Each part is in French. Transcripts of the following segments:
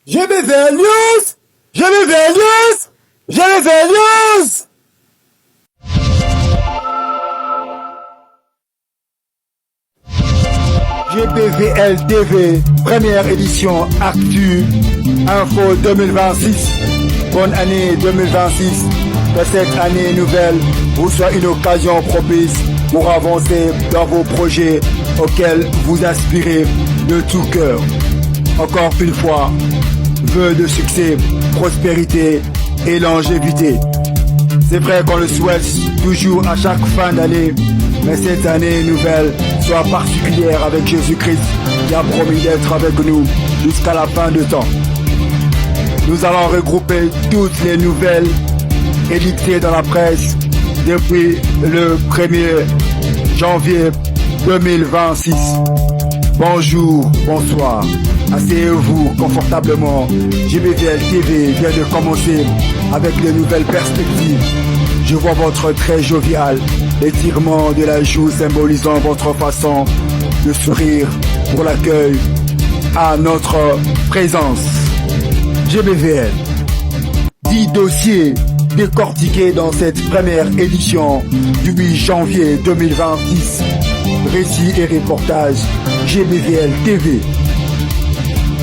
GBVL News! GBVL News! GBVL News! GBVL TV, première édition Actu Info 2026. Bonne année 2026. Que cette année nouvelle vous soit une occasion propice pour avancer dans vos projets auxquels vous aspirez de tout cœur. Encore une fois, vœux de succès, prospérité et longévité. C'est vrai qu'on le souhaite toujours à chaque fin d'année, mais cette année nouvelle soit particulière avec Jésus-Christ qui a promis d'être avec nous jusqu'à la fin de temps. Nous allons regrouper toutes les nouvelles édictées dans la presse depuis le 1er janvier 2026. Bonjour, bonsoir. Asseyez-vous confortablement. GBVL TV vient de commencer avec de nouvelles perspectives. Je vois votre trait jovial, l'étirement de la joue symbolisant votre façon de sourire pour l'accueil à notre présence. GBVL. 10 dossiers décortiqués dans cette première édition du 8 janvier 2026. Récits et reportages GBVL TV.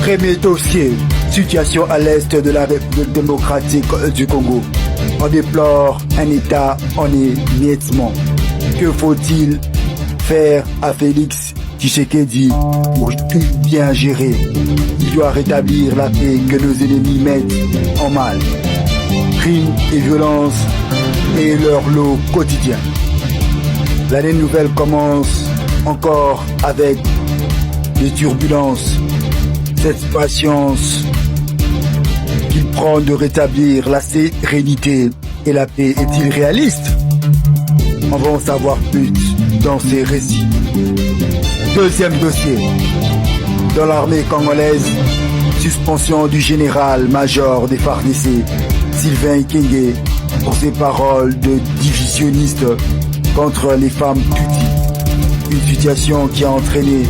Premier dossier, situation à l'est de la République démocratique du Congo. On déplore un État en émiettement. Que faut-il faire à Félix Tshisekedi pour tout bien gérer? Il doit rétablir la paix que nos ennemis mettent en mal. Crimes et violences et leur lot quotidien. L'année nouvelle commence encore avec des turbulences. Cette patience qu'il prend de rétablir la sérénité et la paix est-il réaliste? On va en savoir plus dans ces récits. Deuxième dossier. Dans l'armée congolaise, suspension du général-major des FARDC, Sylvain Ikenge, pour ses paroles de divisionniste contre les femmes Tutsi. Une situation qui a entraîné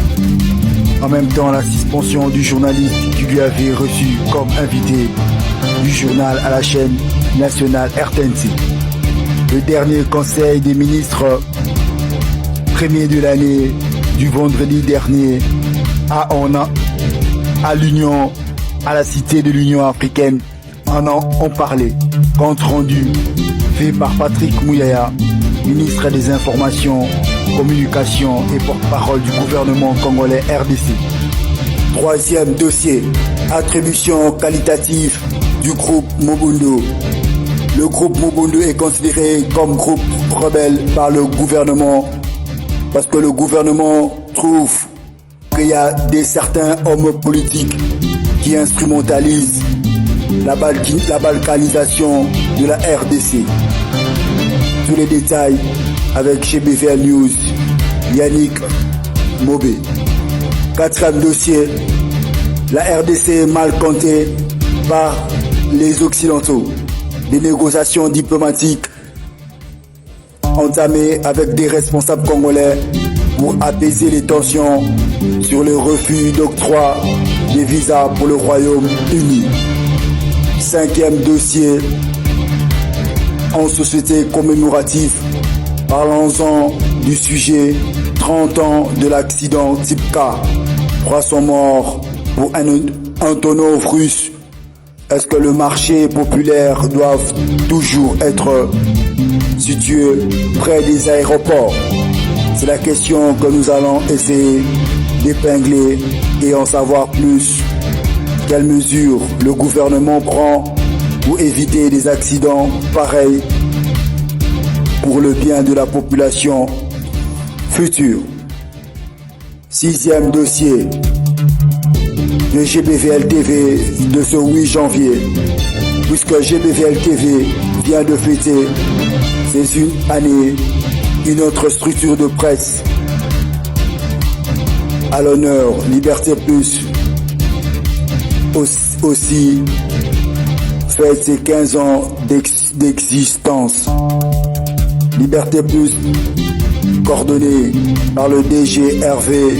en même temps la suspension du journaliste qui lui avait reçu comme invité du journal à la chaîne nationale RTNC. Le dernier conseil des ministres premier de l'année du vendredi dernier à l'Union, à la cité de l'Union africaine, en ont parlé. Compte rendu fait par Patrick Mouyaya, ministre des Informations, Communication et porte-parole du gouvernement congolais RDC. Troisième dossier, attribution qualitative du groupe Mobundo. Le groupe Mobundo est considéré comme groupe rebelle par le gouvernement parce que le gouvernement trouve qu'il y a certains hommes politiques qui instrumentalisent la balkanisation de la RDC. Tous les détails avec GBVL News, Yannick Mobé. Quatrième dossier, la RDC est mal comptée par les Occidentaux. Des négociations diplomatiques entamées avec des responsables congolais pour apaiser les tensions sur le refus d'octroi des visas pour le Royaume-Uni. Cinquième dossier, en société commémorative, parlons-en du sujet 30 ans de l'accident type K. 300 morts pour un Antonov russe. Est-ce que le marché populaire doit toujours être situé près des aéroports? C'est la question que nous allons essayer d'épingler et en savoir plus. Quelles mesures le gouvernement prend pour éviter des accidents pareils pour le bien de la population future. Sixième dossier de GBVL TV de ce 8 janvier. Puisque GBVL TV vient de fêter ces une année une autre structure de presse à l'honneur, Liberté Plus aussi fête ses 15 ans d'existence. Liberté Plus, coordonné par le DG Hervé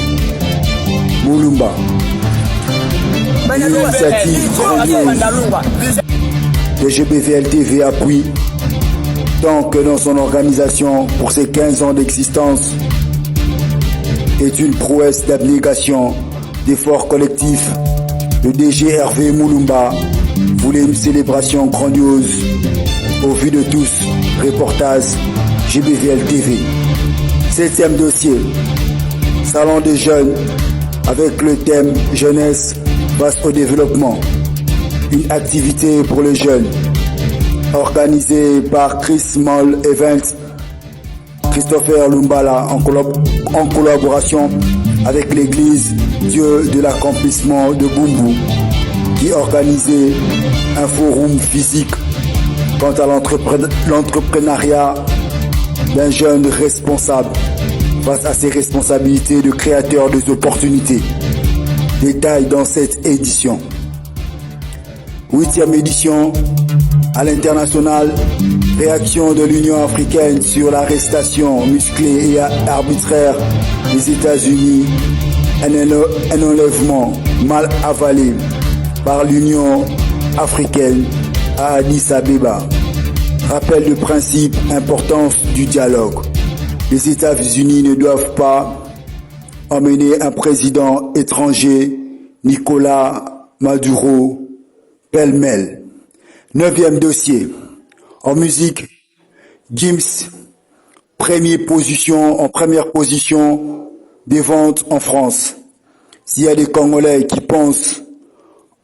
Moulumba. L'initiative de GBVL-TV appuie tant que dans son organisation pour ses 15 ans d'existence est une prouesse d'abnégation, d'efforts collectifs. Le DG Hervé Moulumba voulait une célébration grandiose au vu de tous. Reportage GBVL-TV. 7e dossier, Salon des jeunes avec le thème Jeunesse face au développement. Une activité pour les jeunes organisée par Chris Moll Events, Christopher Lumbala en collaboration avec l'église Dieu de l'accomplissement de Bumbu qui organisait un forum physique quant à l'entrepreneuriat d'un jeune responsable face à ses responsabilités de créateur des opportunités. Détail dans cette édition. 8e édition à l'international, réaction de l'Union africaine sur l'arrestation musclée et arbitraire des États-Unis, un enlèvement mal avalé par l'Union africaine à Addis Abeba. Rappel de principe, importance du dialogue. Les États-Unis ne doivent pas emmener un président étranger, Nicolas Maduro, pêle-mêle. 9e dossier. En musique, Gims, en première position des ventes en France. S'il y a des Congolais qui pensent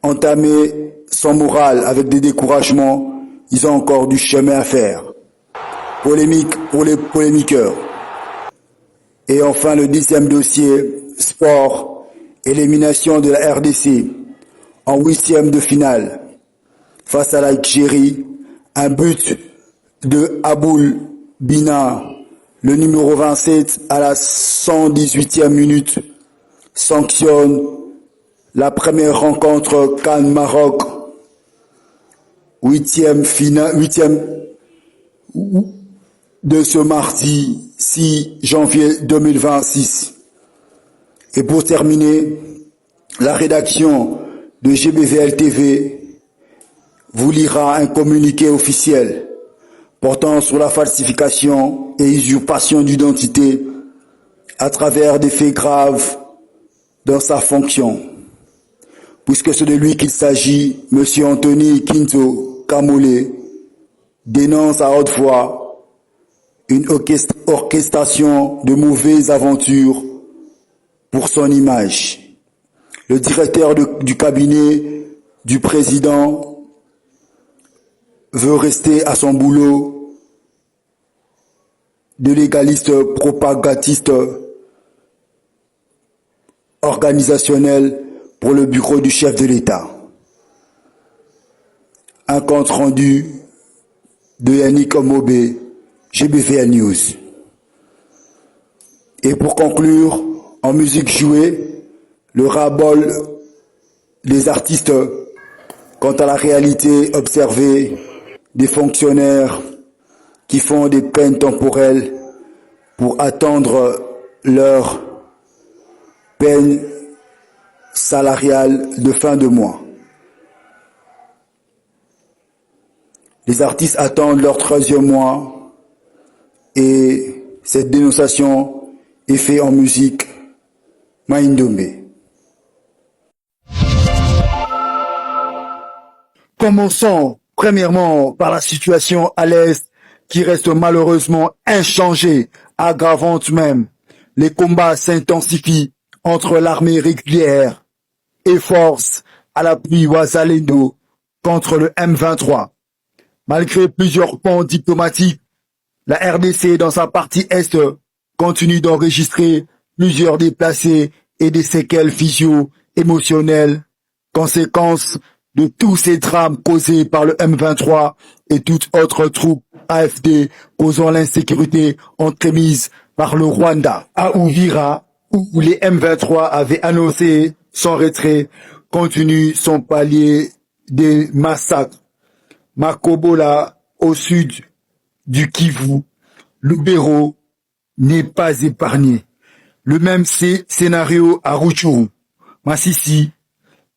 entamer son moral avec des découragements, ils ont encore du chemin à faire. Polémique pour les polémiqueurs. Et enfin le 10e dossier, sport, élimination de la RDC en 8e de finale. Face à l'Algérie, un but de Aboul Bina, le numéro 27 à la 118e minute, sanctionne la première rencontre Cannes-Maroc, 8e de ce mardi 6 janvier 2026. Et pour terminer, la rédaction de GBVL TV vous lira un communiqué officiel portant sur la falsification et usurpation d'identité à travers des faits graves dans sa fonction. Puisque c'est de lui qu'il s'agit, M. Anthony Kinto Kamole dénonce à haute voix une orchestration de mauvaises aventures pour son image. Le directeur du cabinet du président veut rester à son boulot de légaliste propagandiste organisationnel pour le bureau du chef de l'État. Un compte rendu de Yannick Omobé, GBVL News. Et pour conclure, en musique jouée, le ras-bol des artistes quant à la réalité observée des fonctionnaires qui font des peines temporelles pour attendre leur peine salariale de fin de mois. Les artistes attendent leur 13e mois et cette dénonciation est faite en musique Maïndomé. Commençons premièrement par la situation à l'Est qui reste malheureusement inchangée, aggravante même. Les combats s'intensifient entre l'armée régulière et forces à l'appui Ouazalendo contre le M23. Malgré plusieurs ponts diplomatiques, la RDC dans sa partie Est continue d'enregistrer plusieurs déplacés et des séquelles physio-émotionnelles, conséquence de tous ces drames causés par le M23 et toute autre troupe AFD causant l'insécurité entremise par le Rwanda. À Uvira, où les M23 avaient annoncé son retrait, continue son palier des massacres. Makobola, au sud du Kivu, Lubero n'est pas épargné. Le même scénario à Rutshuru, Massissi,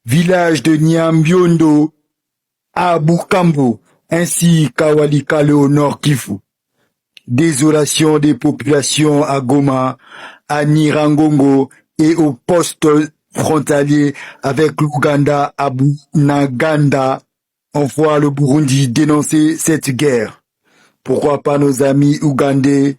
village de Nyambiondo à Bukambo, ainsi qu'à Walikale au Nord Kivu. Désolation des populations à Goma, à Nirangongo et au poste frontalier avec l'Ouganda à Bunaganda. On voit le Burundi dénoncer cette guerre. Pourquoi pas nos amis ougandais?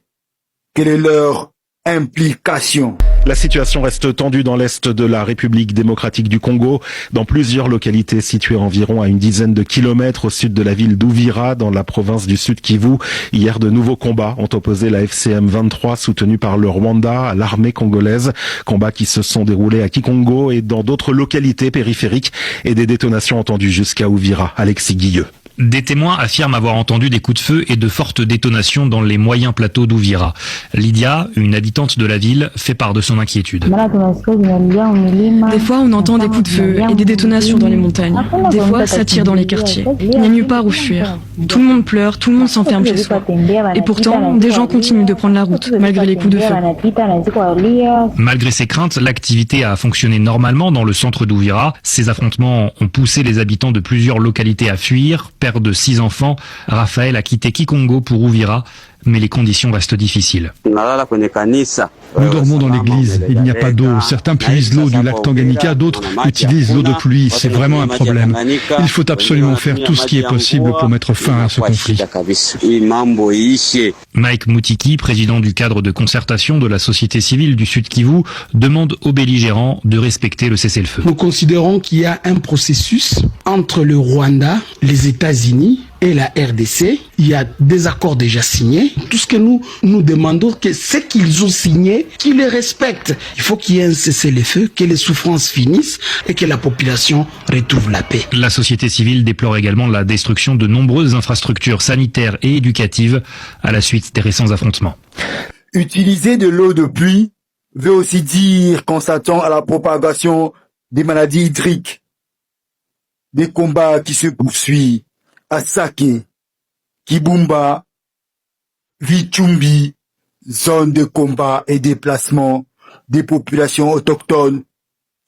Quelle est leur implication? La situation reste tendue dans l'est de la République démocratique du Congo, dans plusieurs localités situées environ à une dizaine de kilomètres au sud de la ville d'Uvira, dans la province du Sud Kivu. Hier, de nouveaux combats ont opposé la FCM 23, soutenue par le Rwanda, à l'armée congolaise. Combats qui se sont déroulés à Kikongo et dans d'autres localités périphériques, et des détonations entendues jusqu'à Uvira. Alexis Guilleux. Des témoins affirment avoir entendu des coups de feu et de fortes détonations dans les moyens plateaux d'Uvira. Lydia, une habitante de la ville, fait part de son inquiétude. Des fois, on entend des coups de feu et des détonations dans les montagnes. Des fois, ça tire dans les quartiers. Il n'y a nulle part où fuir. Tout le monde pleure, tout le monde s'enferme chez soi. Et pourtant, des gens continuent de prendre la route, malgré les coups de feu. Malgré ces craintes, l'activité a fonctionné normalement dans le centre d'Uvira. Ces affrontements ont poussé les habitants de plusieurs localités à fuir. Père de 6 enfants, Raphaël a quitté Kikongo pour Uvira, mais les conditions restent difficiles. Nous dormons dans l'église, il n'y a pas d'eau. Certains puisent l'eau du lac Tanganyika, d'autres utilisent l'eau de pluie. C'est vraiment un problème. Il faut absolument faire tout ce qui est possible pour mettre fin à ce conflit. Mike Moutiki, président du cadre de concertation de la société civile du Sud Kivu, demande aux belligérants de respecter le cessez-le-feu. Nous considérons qu'il y a un processus entre le Rwanda, les États-Unis et la RDC. Il y a des accords déjà signés. Tout ce que nous demandons, que ce qu'ils ont signé, qu'ils les respectent. Il faut qu'il y ait un cessez-le-feu, que les souffrances finissent et que la population retrouve la paix. La société civile déplore également la destruction de nombreuses infrastructures sanitaires et éducatives à la suite des récents affrontements. Utiliser de l'eau de pluie veut aussi dire qu'on s'attend à la propagation des maladies hydriques. Des combats qui se poursuivent à Sake, Kibumba, Vichumbi, zone de combat et déplacement des populations autochtones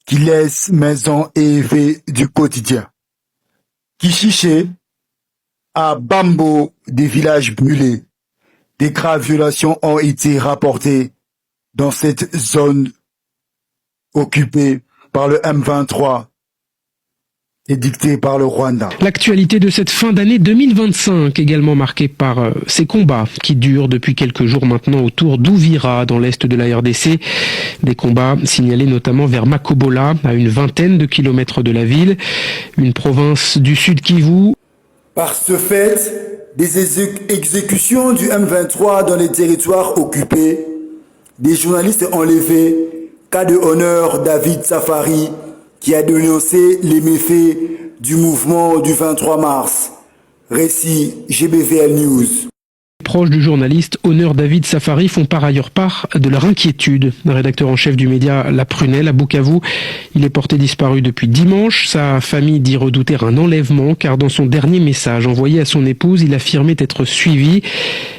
qui laissent maisons et élevés du quotidien. Kishiché, à Bambo, des villages brûlés. Des graves violations ont été rapportées dans cette zone occupée par le M23. Édicté par le Rwanda. L'actualité de cette fin d'année 2025, également marquée par ces combats qui durent depuis quelques jours maintenant autour d'Uvira, dans l'est de la RDC. Des combats signalés notamment vers Makobola, à une vingtaine de kilomètres de la ville, une province du Sud Kivu. Par ce fait, des exécutions du M23 dans les territoires occupés, des journalistes enlevés, cas de honneur David Safari, qui a dénoncé les méfaits du mouvement du 23 mars. Récit GBVL News. Proches du journaliste Honneur David Safari font par ailleurs part de leur inquiétude. Le rédacteur en chef du média La Prunelle à Bukavu, il est porté disparu depuis dimanche. Sa famille dit redouter un enlèvement car dans son dernier message envoyé à son épouse, il affirmait être suivi.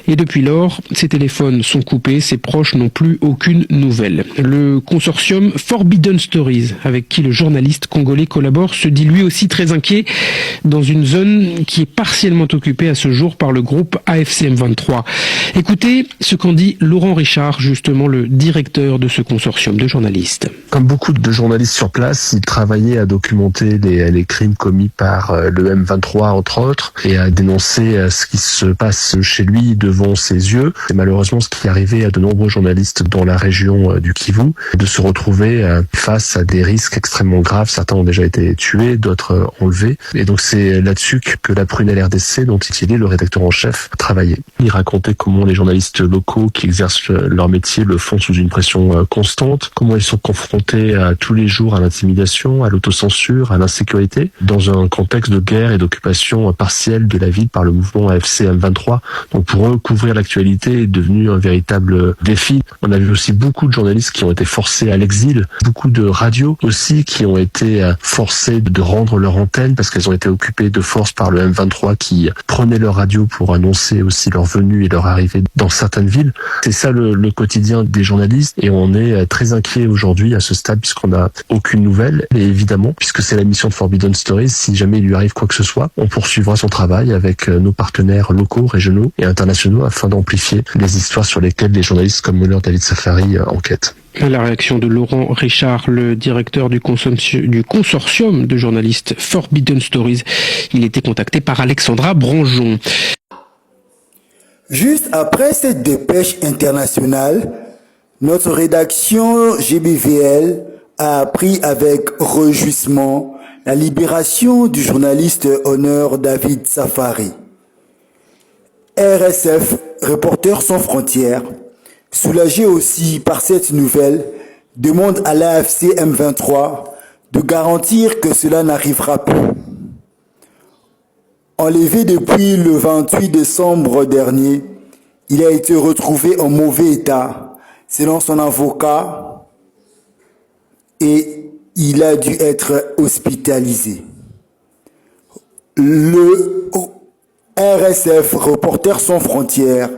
Et depuis lors, ses téléphones sont coupés, ses proches n'ont plus aucune nouvelle. Le consortium Forbidden Stories, avec qui le journaliste congolais collabore, se dit lui aussi très inquiet dans une zone qui est partiellement occupée à ce jour par le groupe AFCM 23. Écoutez ce qu'en dit Laurent Richard, justement le directeur de ce consortium de journalistes. Comme beaucoup de journalistes sur place, il travaillait à documenter les crimes commis par le M23 entre autres et à dénoncer ce qui se passe chez lui devant ses yeux. C'est malheureusement ce qui est arrivé à de nombreux journalistes dans la région du Kivu, de se retrouver face à des risques extrêmement graves. Certains ont déjà été tués, d'autres enlevés. Et donc c'est là-dessus que la Prunelle RDC, dont il est le rédacteur en chef, travaillait. Il racontait comment les journalistes locaux qui exercent leur métier le font sous une pression constante, comment ils sont confrontés tous les jours à l'intimidation, à l'autocensure, à l'insécurité, dans un contexte de guerre et d'occupation partielle de la ville par le mouvement AFC M23. Donc pour eux, couvrir l'actualité est devenu un véritable défi. On a vu aussi beaucoup de journalistes qui ont été forcés à l'exil, beaucoup de radios aussi qui ont été forcées de rendre leur antenne parce qu'elles ont été occupées de force par le M23 qui prenait leur radio pour annoncer aussi leur venue venue et leur arrivée dans certaines villes. C'est ça le quotidien des journalistes et on est très inquiet aujourd'hui à ce stade puisqu'on n'a aucune nouvelle. Et évidemment, puisque c'est la mission de Forbidden Stories, si jamais il lui arrive quoi que ce soit, on poursuivra son travail avec nos partenaires locaux, régionaux et internationaux afin d'amplifier les histoires sur lesquelles les journalistes comme l'honneur David Safari enquêtent. La réaction de Laurent Richard, le directeur du consortium de journalistes Forbidden Stories. Il était contacté par Alexandra Branjon. Juste après cette dépêche internationale, notre rédaction GBVL a appris avec réjouissement la libération du journaliste honneur David Safari. RSF, Reporters sans frontières, soulagé aussi par cette nouvelle, demande à l'AFC M23 de garantir que cela n'arrivera plus. Enlevé depuis le 28 décembre dernier, il a été retrouvé en mauvais état, selon son avocat, et il a dû être hospitalisé. Le RSF, Reporters sans frontières,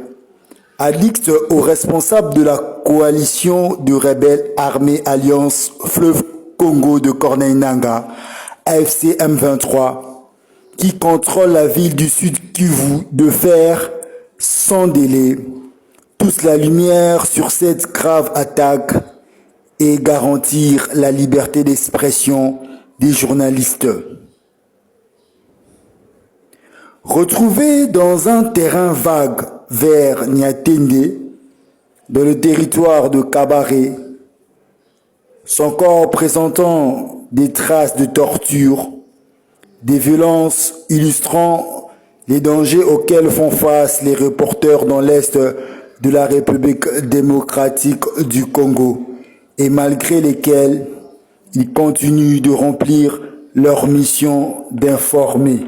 addict aux responsables de la coalition de rebelles armés Alliance Fleuve Congo de Corneille Nangaa, AFC M23, qui contrôle la ville du Sud Kivu, de faire sans délai toute la lumière sur cette grave attaque et garantir la liberté d'expression des journalistes. Retrouvé dans un terrain vague vers Niatende, dans le territoire de Kabaré, son corps présentant des traces de torture, des violences illustrant les dangers auxquels font face les reporters dans l'Est de la République démocratique du Congo et malgré lesquels ils continuent de remplir leur mission d'informer.